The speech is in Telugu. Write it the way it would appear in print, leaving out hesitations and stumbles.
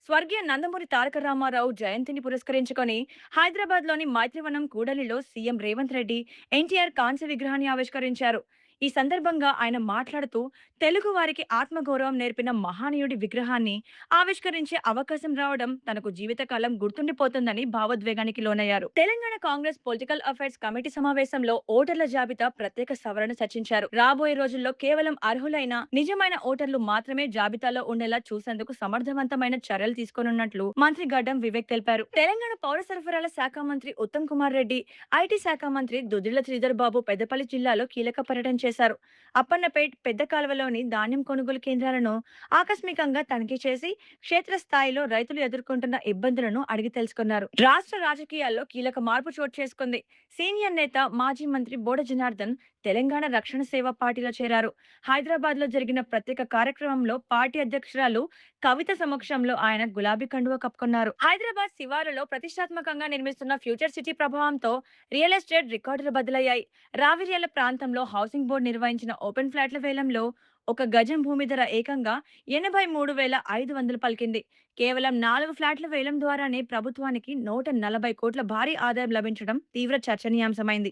స్వర్గీయ నందమూరి తారక రామారావు జయంతిని పురస్కరించుకొని హైదరాబాద్లోని మైత్రివనం కూడలిలో సీఎం రేవంత్ రెడ్డి ఎన్టీఆర్ కాంస్య విగ్రహాన్ని ఆవిష్కరించారు. ఈ సందర్భంగా ఆయన మాట్లాడుతూ తెలుగు వారికి ఆత్మగౌరవం నేర్పిన మహానీయుడి విగ్రహాన్ని ఆవిష్కరించే అవకాశం రావడం తనకు జీవితకాలం గుర్తుండిపోతుందని భావోద్వేగానికి లోనయ్యారు. Telangana Congress political affairs committee సమావేశంలో ఓటర్ల జాబితా ప్రత్యేక సవరణ చర్చించారు. రాబోయే రోజుల్లో కేవలం అర్హులైన నిజమైన ఓటర్లు మాత్రమే జాబితాలో ఉండేలా చూసేందుకు సమర్థవంతమైన చర్యలు తీసుకోనున్నట్లు మంత్రి గడ్డం వివేక్ తెలిపారు. తెలంగాణ పౌర సరఫరాల శాఖ మంత్రి ఉత్తమ్ కుమార్ రెడ్డి, ఐటీ శాఖ మంత్రి దుద్దిళ్ల శ్రీధర్ బాబు పెద్దపల్లి జిల్లాలో కీలక పర్యటన చేశారు. అప్పన్నపేట్ పెద్ద కాలువలోని ధాన్యం కొనుగోలు కేంద్రాలను ఆకస్మికంగా తనిఖీ చేసి క్షేత్రస్థాయిలో రైతులు ఎదుర్కొంటున్న ఇబ్బందులను అడిగి తెలుసుకున్నారు. రాష్ట్ర రాజకీయాల్లో కీలక మార్పు చోటు చేసుకుంది. సీనియర్ నేత మాజీ మంత్రి బోడ జనార్దన్ తెలంగాణ రక్షణ సేవ పార్టీలో చేరారు. హైదరాబాద్ లో జరిగిన ప్రత్యేక కార్యక్రమంలో పార్టీ అధ్యక్షురాలు కవిత సమక్షంలో ఆయన గులాబీ కండువా కప్పుకున్నారు. హైదరాబాద్ శివారులో ప్రతిష్టాత్మకంగా నిర్మిస్తున్న ఫ్యూచర్ సిటీ ప్రభావంతో రియల్ ఎస్టేట్ రికార్డులు బదులయ్యాయి. రావిర్యాల ప్రాంతంలో హౌసింగ్ బోర్డు నిర్వహించిన ఓపెన్ ఫ్లాట్ల వేలంలో ఒక గజం భూమి ధర ఏకంగా 83,500 పలికింది. కేవలం 4 ఫ్లాట్ల వేలం ద్వారానే ప్రభుత్వానికి 140 కోట్ల భారీ ఆదాయం లభించడం తీవ్ర చర్చనీయాంశమైంది.